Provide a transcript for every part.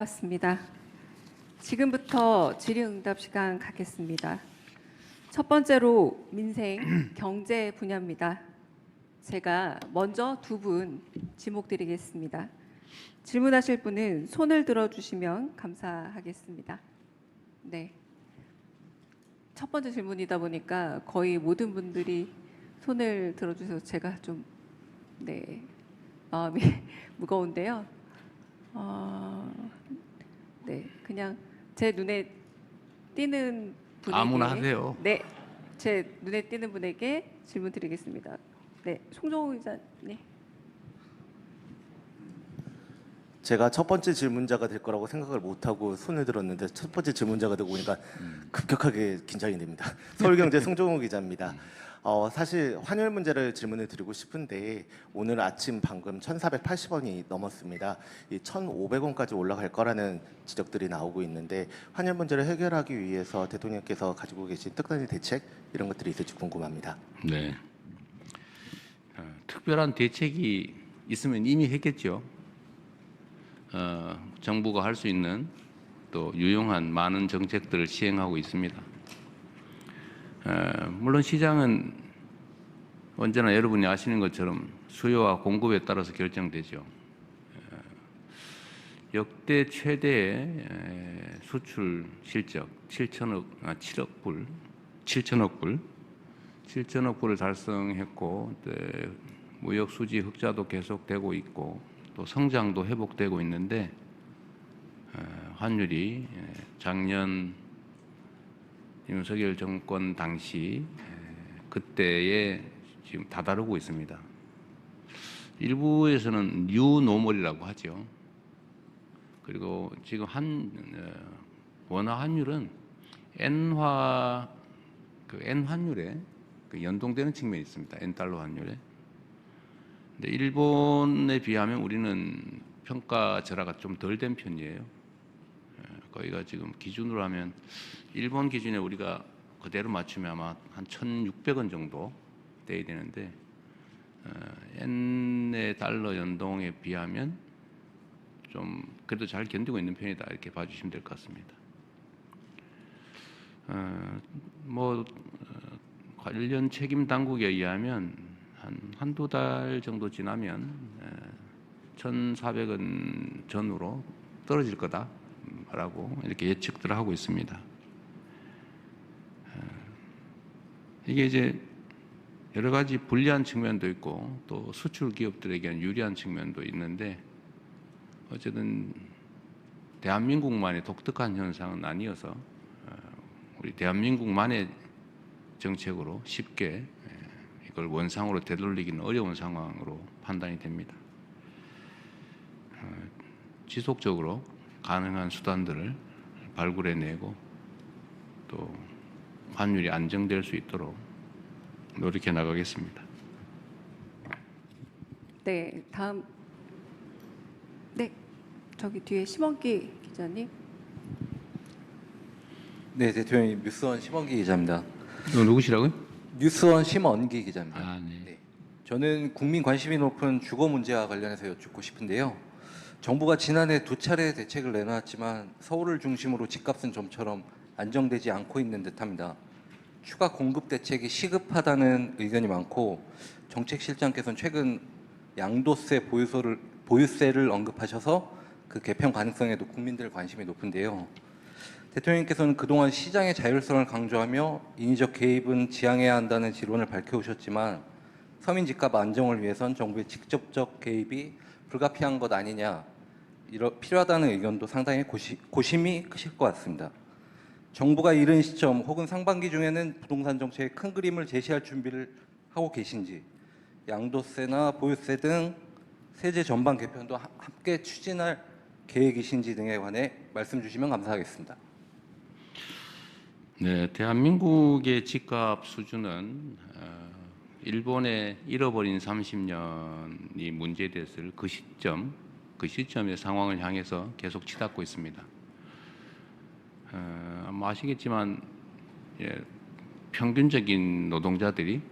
맞습니다. 지금부터 질의응답 시간 갖겠습니다. 첫 번째로 민생, 경제 분야입니다. 제가 먼저 두 분 지목 드리겠습니다. 질문하실 분은 손을 들어주시면 감사하겠습니다. 네. 첫 번째 질문이다 보니까 거의 모든 분들이 손을 들어주셔서 제가 좀 마음이 무거운데요. 네, 그냥 제 눈에 띄는 분에게 아무나 하세요. 네, 제 눈에 띄는 분에게 질문 드리겠습니다. 네, 송정호 기자님. 제가 첫 번째 질문자가 될 거라고 생각을 못하고 손을 들었는데 첫 번째 질문자가 되고 보니까 급격하게 긴장이 됩니다. 서울경제 송정호 기자입니다. 사실 환율 문제를 질문을 드리고 싶은데 오늘 아침 방금 1,480원이 넘었습니다. 이 1,500원까지 올라갈 거라는 지적들이 나오고 있는데 환율 문제를 해결하기 위해서 대통령께서 가지고 계신 특단의 대책 이런 것들이 있을지 궁금합니다. 네. 특별한 대책이 있으면 이미 했겠죠. 정부가 할 수 있는 또 유용한 많은 정책들을 시행하고 있습니다. 물론 시장은 언제나 여러분이 아시는 것처럼 수요와 공급에 따라서 결정되죠. 역대 최대의 수출 실적 7천억 불을 달성했고 무역 수지 흑자도 계속되고 있고 또 성장도 회복되고 있는데 환율이 작년 윤석열 정권 당시 그때에 지금 다다르고 있습니다. 일부에서는 뉴노멀이라고 하죠. 그리고 지금 원화 환율은 N 환율에 연동되는 측면이 있습니다. N 달러 환율에. 근데 일본에 비하면 우리는 평가절하가 좀 덜 된 편이에요. 거기가 지금 기준으로 하면 일본 기준에 우리가 그대로 맞추면 아마 한 1,600원 정도 돼야 되는데 N의 달러 연동에 비하면 좀 그래도 잘 견디고 있는 편이다 이렇게 봐주시면 될 것 같습니다. 관련 책임 당국에 의하면 한두 달 정도 지나면 1,400원 전후로 떨어질 거다라고 이렇게 예측들을 하고 있습니다. 이게 이제 여러 가지 불리한 측면도 있고 또 수출 기업들에게는 유리한 측면도 있는데 어쨌든 대한민국만의 독특한 현상은 아니어서 우리 대한민국만의 정책으로 쉽게 이걸 원상으로 되돌리기는 어려운 상황으로 판단이 됩니다. 지속적으로 가능한 수단들을 발굴해내고 또 환율이 안정될 수 있도록 노력해 나가겠습니다. 네, 다음. 네, 저기 뒤에 심원기 기자님. 네, 대통령님 뉴스원 심원기 기자입니다. 누구시라고요? 뉴스원 심원기 기자입니다. 네. 네, 저는 국민 관심이 높은 주거 문제와 관련해서 여쭙고 싶은데요. 정부가 지난해 2차례 대책을 내놨지만 서울을 중심으로 집값은 좀처럼 안정되지 않고 있는 듯합니다. 추가 공급 대책이 시급하다는 의견이 많고 정책실장께서는 최근 양도세 보유세를 언급하셔서 그 개편 가능성에도 국민들 관심이 높은데요. 대통령께서는 그동안 시장의 자율성을 강조하며 인위적 개입은 지양해야 한다는 지론을 밝혀오셨지만 서민 집값 안정을 위해선 정부의 직접적 개입이 불가피한 것 아니냐 필요하다는 의견도 상당히 고심이 크실 것 같습니다. 정부가 이른 시점 혹은 상반기 중에는 부동산 정책의 큰 그림을 제시할 준비를 하고 계신지 양도세나 보유세 등 세제 전반 개편도 함께 추진할 계획이신지 등에 관해 말씀 주시면 감사하겠습니다. 네, 대한민국의 집값 수준은 일본의 잃어버린 30년이 문제됐을 그 시점의 상황을 향해서 계속 치닫고 있습니다. 아마 아시겠지만 평균적인 노동자들이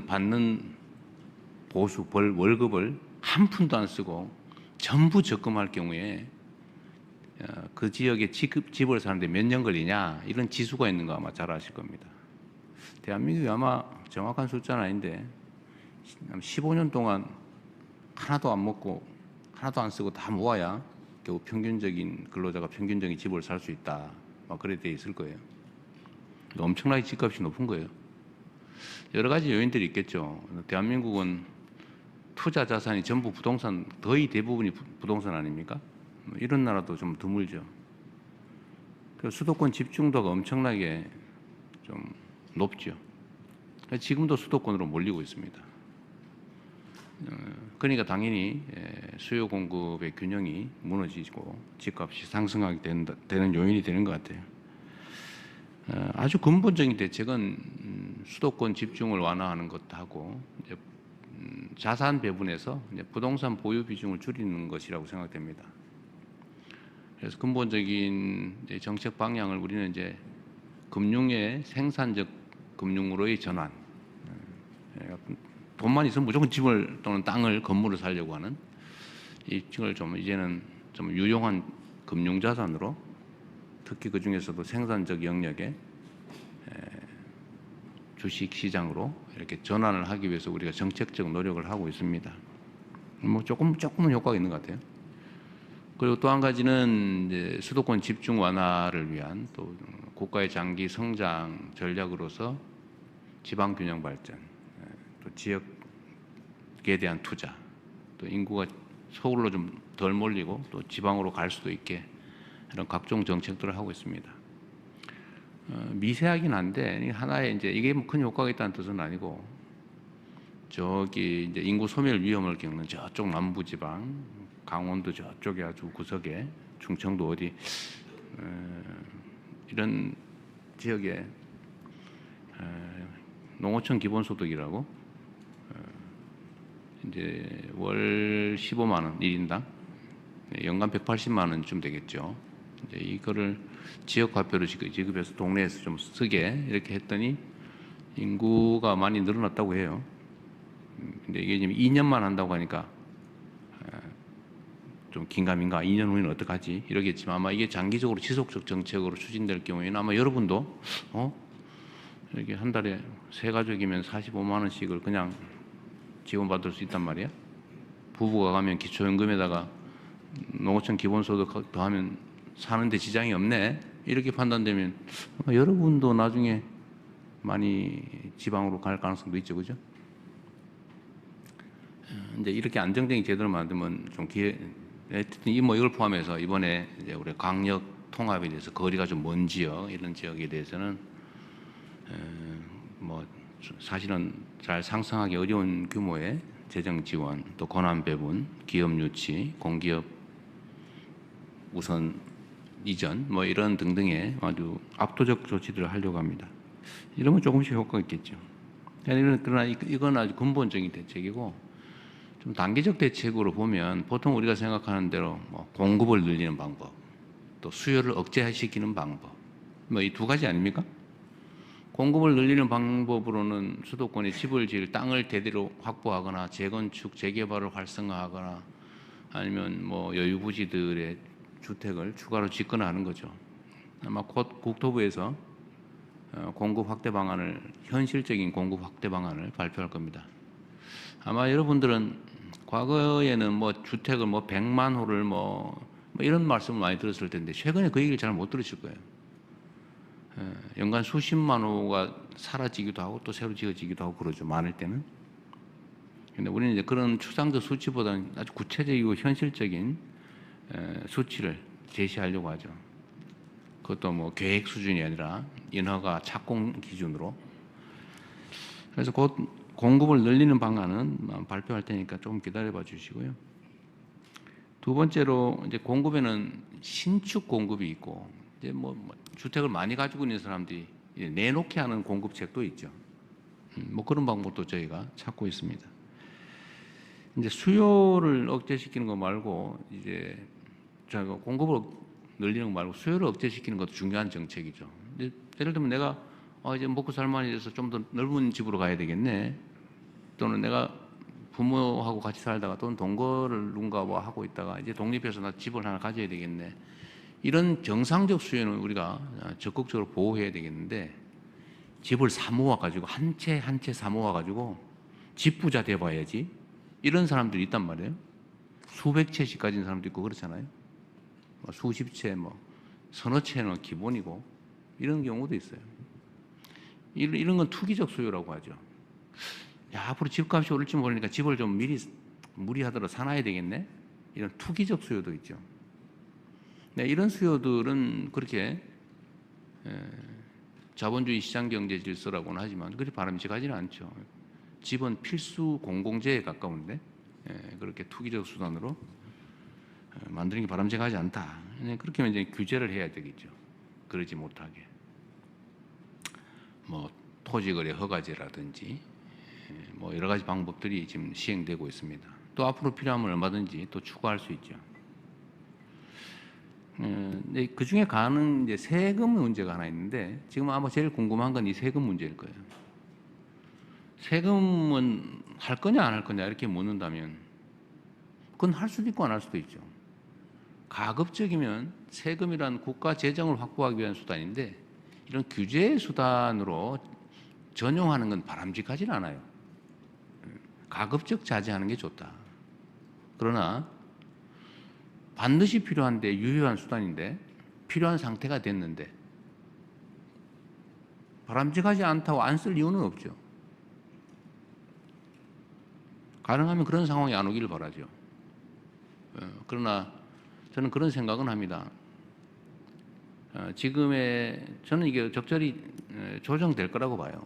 받는 월급을 한 푼도 안 쓰고 전부 적금할 경우에 그 지역에 집을 사는데 몇 년 걸리냐 이런 지수가 있는 거 아마 잘 아실 겁니다. 대한민국이 아마 정확한 숫자는 아닌데 15년 동안 하나도 안 먹고 하나도 안 쓰고 다 모아야 겨우 평균적인 근로자가 평균적인 집을 살 수 있다. 막 그래 돼 있을 거예요. 엄청나게 집값이 높은 거예요. 여러 가지 요인들이 있겠죠. 대한민국은 투자 자산이 전부 부동산, 거의 대부분이 부동산 아닙니까? 이런 나라도 좀 드물죠. 수도권 집중도가 엄청나게 좀 높죠. 지금도 수도권으로 몰리고 있습니다. 그러니까 당연히 수요 공급의 균형이 무너지고 집값이 상승하게 되는 요인이 되는 것 같아요. 아주 근본적인 대책은 수도권 집중을 완화하는 것하고 이제 자산 배분에서 이제 부동산 보유 비중을 줄이는 것이라고 생각됩니다. 그래서 근본적인 이제 정책 방향을 우리는 이제 금융의 생산적 금융으로의 전환. 돈만 있으면 무조건 집을 또는 땅을 건물을 사려고 하는 이걸 좀 이제는 좀 유용한 금융 자산으로 특히 그 중에서도 생산적 영역에 주식 시장으로 이렇게 전환을 하기 위해서 우리가 정책적 노력을 하고 있습니다. 뭐 조금은 효과가 있는 것 같아요. 그리고 또 한 가지는 이제 수도권 집중 완화를 위한 또 국가의 장기 성장 전략으로서 지방 균형 발전, 또 지역에 대한 투자, 또 인구가 서울로 좀 덜 몰리고 또 지방으로 갈 수도 있게 이런 각종 정책들을 하고 있습니다. 미세하긴 한데 하나의 이제 이게 뭐 큰 효과가 있다는 뜻은 아니고 저기 이제 인구 소멸 위험을 겪는 저쪽 남부 지방, 강원도 저쪽에 아주 구석에 충청도 어디 이런 지역에 농어촌 기본소득이라고 이제 월 15만 원 1인당 연간 180만 원쯤 되겠죠. 이제 이거를 지역 화폐로 지급해서 동네에서 좀 쓰게 이렇게 했더니 인구가 많이 늘어났다고 해요. 근데 이게 지금 2년만 한다고 하니까 좀 긴가민가 2년 후에는 어떡하지 이러겠지만 아마 이게 장기적으로 지속적 정책으로 추진될 경우에는 아마 여러분도 이렇게 한 달에 세 가족이면 45만 원씩을 그냥 지원받을 수 있단 말이야. 부부가 가면 기초연금에다가 농어촌 기본소득 더하면 사는데 지장이 없네 이렇게 판단되면 여러분도 나중에 많이 지방으로 갈 가능성도 있죠, 그죠? 이제 이렇게 안정적인 제도를 만들면 좀 이걸 포함해서 이번에 이제 우리 강력 통합에 대해서 거리가 좀 먼 지역 이런 지역에 대해서는 뭐 사실은 잘 상상하기 어려운 규모의 재정 지원, 또 권한 배분, 기업 유치, 공기업 우선 이전 뭐 이런 등등의 아주 압도적 조치들을 하려고 합니다. 이러면 조금씩 효과가 있겠죠. 그러나 이건 아주 근본적인 대책이고 좀 단기적 대책으로 보면 보통 우리가 생각하는 대로 뭐 공급을 늘리는 방법, 또 수요를 억제시키는 방법, 뭐 이 두 가지 아닙니까? 공급을 늘리는 방법으로는 수도권에 집을 지을 땅을 대대로 확보하거나 재건축, 재개발을 활성화하거나 아니면 뭐 여유부지들의 주택을 추가로 짓거나 하는 거죠. 아마 곧 국토부에서 공급 확대 방안을 현실적인 공급 확대 방안을 발표할 겁니다. 아마 여러분들은 과거에는 뭐 주택을 뭐 100만 호를 뭐 이런 말씀을 많이 들었을 텐데 최근에 그 얘기를 잘 못 들으실 거예요. 연간 수십만 호가 사라지기도 하고 또 새로 지어지기도 하고 그러죠. 많을 때는. 근데 우리는 이제 그런 추상적 수치보다는 아주 구체적이고 현실적인 수치를 제시하려고 하죠. 그것도 뭐 계획 수준이 아니라 인허가 착공 기준으로. 그래서 곧 공급을 늘리는 방안은 발표할 테니까 조금 기다려봐 주시고요. 두 번째로 이제 공급에는 신축 공급이 있고 이제 뭐 주택을 많이 가지고 있는 사람들이 내놓게 하는 공급책도 있죠. 뭐 그런 방법도 저희가 찾고 있습니다. 이제 수요를 억제시키는 거 말고 이제 저희가 공급을 늘리는 거 말고 수요를 억제시키는 것도 중요한 정책이죠. 예를 들면 내가 이제 먹고 살만해져서 좀 더 넓은 집으로 가야 되겠네. 또는 내가 부모하고 같이 살다가 또는 동거를 누군가 뭐 하고 있다가 이제 독립해서 나 집을 하나 가져야 되겠네. 이런 정상적 수요는 우리가 적극적으로 보호해야 되겠는데 집을 사 모아 가지고 한 채 한 채 사 모아 가지고 집 부자 돼 봐야지. 이런 사람들이 있단 말이에요. 수백 채씩 가진 사람도 있고 그렇잖아요. 뭐 수십 채, 뭐 서너 채는 기본이고 이런 경우도 있어요. 이런 건 투기적 수요라고 하죠. 야, 앞으로 집값이 오를지 모르니까 집을 좀 미리 무리하더라도 사놔야 되겠네. 이런 투기적 수요도 있죠. 네, 이런 수요들은 그렇게 자본주의 시장 경제 질서라고는 하지만 그리 바람직하지는 않죠. 집은 필수 공공재에 가까운데 그렇게 투기적 수단으로 만드는 게 바람직하지 않다. 그렇게 하면 이제 규제를 해야 되겠죠. 그러지 못하게. 뭐 토지거래 허가제라든지 뭐 여러 가지 방법들이 지금 시행되고 있습니다. 또 앞으로 필요하면 얼마든지 또 추가할 수 있죠. 그 중에 가는 이제 세금 문제가 하나 있는데 지금 아마 제일 궁금한 건 이 세금 문제일 거예요. 세금은 할 거냐 안 할 거냐 이렇게 묻는다면 그건 할 수도 있고 안 할 수도 있죠. 가급적이면 세금이란 국가 재정을 확보하기 위한 수단인데 이런 규제 수단으로 전용하는 건 바람직하진 않아요. 가급적 자제하는 게 좋다. 그러나 반드시 필요한데 유효한 수단인데 필요한 상태가 됐는데 바람직하지 않다고 안 쓸 이유는 없죠. 가능하면 그런 상황이 안 오기를 바라죠. 그러나 저는 그런 생각은 합니다. 저는 이게 적절히 조정될 거라고 봐요.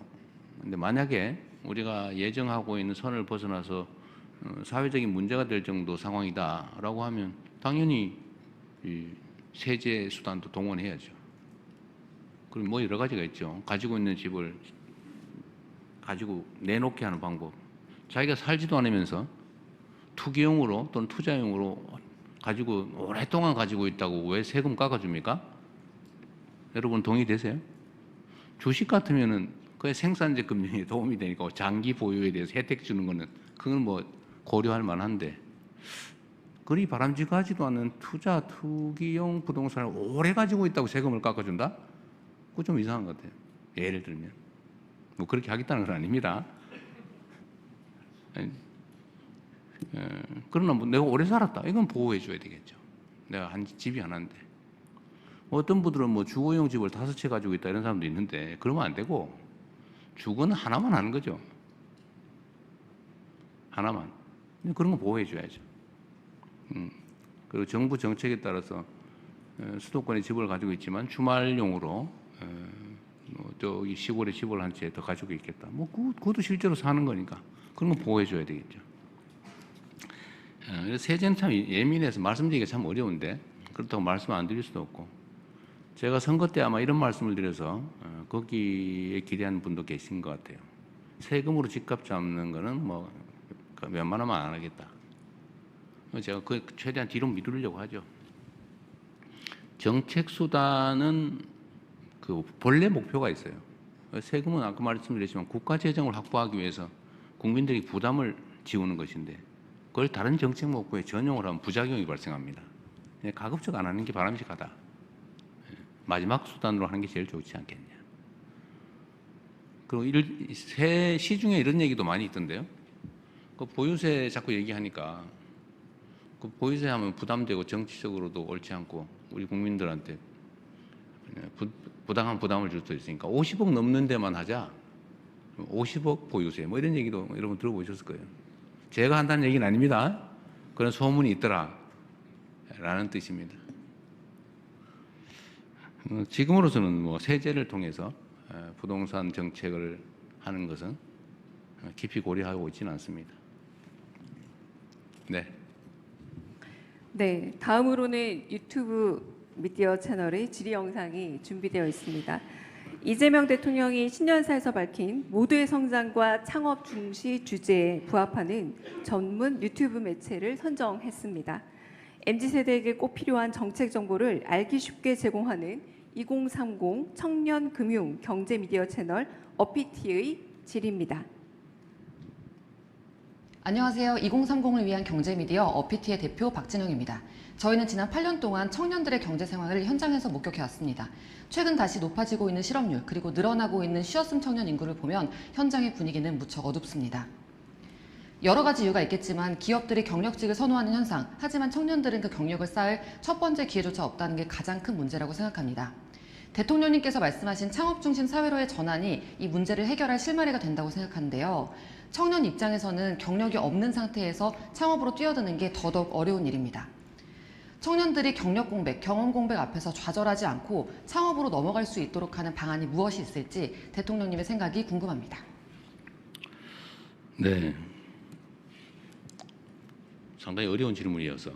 근데 만약에 우리가 예정하고 있는 선을 벗어나서 사회적인 문제가 될 정도 상황이다라고 하면 당연히 이 세제 수단도 동원해야죠. 그리고 뭐 여러 가지가 있죠. 가지고 있는 집을 가지고 내놓게 하는 방법. 자기가 살지도 않으면서 투기용으로 또는 투자용으로 가지고 오랫동안 가지고 있다고 왜 세금 깎아줍니까? 여러분 동의되세요? 주식 같으면은 그게 생산재 금융에 도움이 되니까 장기 보유에 대해서 혜택 주는 거는 그건 뭐 고려할 만한데 그리 바람직하지도 않은 투기용 부동산을 오래 가지고 있다고 세금을 깎아준다? 그거 좀 이상한 것 같아요. 예를 들면 뭐 그렇게 하겠다는 건 아닙니다. 그러나 뭐 내가 오래 살았다. 이건 보호해 줘야 되겠죠. 내가 한 집이 하나인데 어떤 분들은 뭐 주거용 집을 5채 가지고 있다 이런 사람도 있는데 그러면 안 되고 주거는 하나만 하는 거죠. 하나만. 그런 거 보호해 줘야죠. 그리고 정부 정책에 따라서 수도권에 집을 가지고 있지만 주말용으로 저기 시골에 집을 한 채 더 가지고 있겠다. 뭐 그것도 실제로 사는 거니까 그런 거 보호해 줘야 되겠죠. 세제는 참 예민해서 말씀드리기가 참 어려운데 그렇다고 말씀 안 드릴 수도 없고 제가 선거 때 아마 이런 말씀을 드려서 거기에 기대하는 분도 계신 것 같아요. 세금으로 집값 잡는 거는 뭐 웬만하면 안 하겠다. 제가 그 최대한 뒤로 미루려고 하죠. 정책 수단은 그 본래 목표가 있어요. 세금은 아까 말씀드렸지만 국가 재정을 확보하기 위해서 국민들이 부담을 지우는 것인데 그걸 다른 정책 목표에 전용을 하면 부작용이 발생합니다. 가급적 안 하는 게 바람직하다. 마지막 수단으로 하는 게 제일 좋지 않겠냐. 그리고 시중에 이런 얘기도 많이 있던데요. 그 보유세 자꾸 얘기하니까 그 보유세 하면 부담되고 정치적으로도 옳지 않고 우리 국민들한테 부당한 부담을 줄 수 있으니까 50억 넘는 데만 하자. 50억 보유세 뭐 이런 얘기도 여러분 들어보셨을 거예요. 제가 한다는 얘기는 아닙니다. 그런 소문이 있더라 라는 뜻입니다. 지금으로서는 뭐 세제를 통해서 부동산 정책을 하는 것은 깊이 고려하고 있지는 않습니다. 네. 네, 다음으로는 유튜브 미디어 채널의 질의 영상이 준비되어 있습니다. 이재명 대통령이 신년사에서 밝힌 모두의 성장과 창업 중시 주제에 부합하는 전문 유튜브 매체를 선정했습니다. MZ세대에게 꼭 필요한 정책 정보를 알기 쉽게 제공하는 2030 청년 금융 경제 미디어 채널 어피티의 질의입니다. 안녕하세요. 2030을 위한 경제미디어 어피티의 대표 박진영입니다. 저희는 지난 8년 동안 청년들의 경제 생활을 현장에서 목격해왔습니다. 최근 다시 높아지고 있는 실업률 그리고 늘어나고 있는 쉬었음 청년 인구를 보면 현장의 분위기는 무척 어둡습니다. 여러 가지 이유가 있겠지만 기업들이 경력직을 선호하는 현상, 하지만 청년들은 그 경력을 쌓을 첫 번째 기회조차 없다는 게 가장 큰 문제라고 생각합니다. 대통령님께서 말씀하신 창업 중심 사회로의 전환이 이 문제를 해결할 실마리가 된다고 생각하는데요. 청년 입장에서는 경력이 없는 상태에서 창업으로 뛰어드는 게 더더욱 어려운 일입니다. 청년들이 경력 공백, 경험 공백 앞에서 좌절하지 않고 창업으로 넘어갈 수 있도록 하는 방안이 무엇이 있을지 대통령님의 생각이 궁금합니다. 네. 상당히 어려운 질문이어서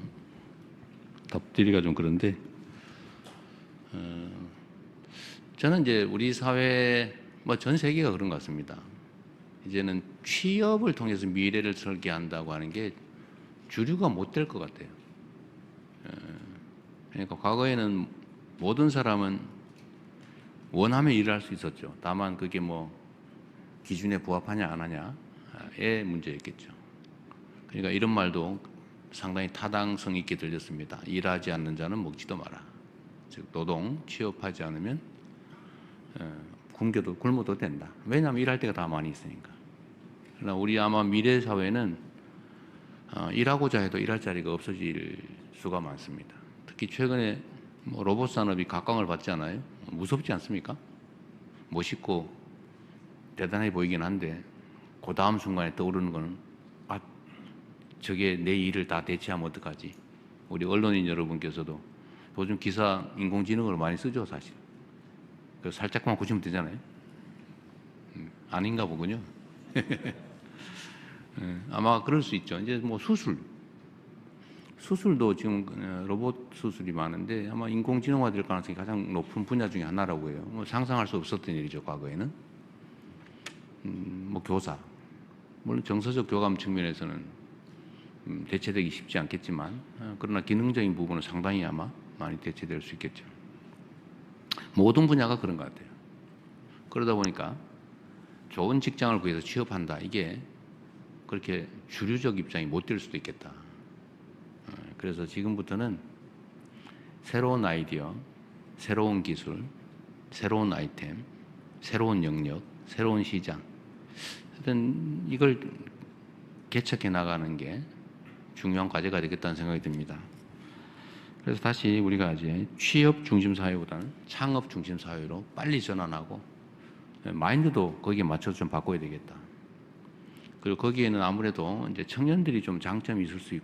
답드리기가 좀 그런데 저는 이제 우리 사회 뭐 전 세계가 그런 것 같습니다. 이제는 취업을 통해서 미래를 설계한다고 하는 게 주류가 못 될 것 같아요. 그러니까 과거에는 모든 사람은 원하면 일을 할 수 있었죠. 다만 그게 뭐 기준에 부합하냐 안 하냐의 문제였겠죠. 그러니까 이런 말도 상당히 타당성 있게 들렸습니다. 일하지 않는 자는 먹지도 마라. 즉 노동, 취업하지 않으면 굶어도 된다. 왜냐하면 일할 때가 다 많이 있으니까. 그러나 우리 아마 미래 사회는 일하고자 해도 일할 자리가 없어질 수가 많습니다. 특히 최근에 뭐 로봇 산업이 각광을 받지 않아요? 무섭지 않습니까? 멋있고 대단해 보이긴 한데 그 다음 순간에 떠오르는 거는 저게 내 일을 다 대체하면 어떡하지? 우리 언론인 여러분께서도 요즘 기사 인공지능을 많이 쓰죠, 사실. 살짝만 고치면 되잖아요. 아닌가 보군요. 아마 그럴 수 있죠. 이제 뭐 수술도 지금 로봇 수술이 많은데 아마 인공지능화될 가능성이 가장 높은 분야 중에 하나라고 해요. 뭐 상상할 수 없었던 일이죠, 과거에는. 뭐 교사, 물론 정서적 교감 측면에서는 대체되기 쉽지 않겠지만 그러나 기능적인 부분은 상당히 아마 많이 대체될 수 있겠죠. 모든 분야가 그런 것 같아요. 그러다 보니까 좋은 직장을 구해서 취업한다. 이게 그렇게 주류적 입장이 못 될 수도 있겠다. 그래서 지금부터는 새로운 아이디어, 새로운 기술, 새로운 아이템, 새로운 영역, 새로운 시장. 하여튼 이걸 개척해 나가는 게 중요한 과제가 되겠다는 생각이 듭니다. 그래서 다시 우리가 이제 취업 중심 사회보다는 창업 중심 사회로 빨리 전환하고 마인드도 거기에 맞춰서 좀 바꿔야 되겠다. 그리고 거기에는 아무래도 이제 청년들이 좀 장점이 있을 수 있고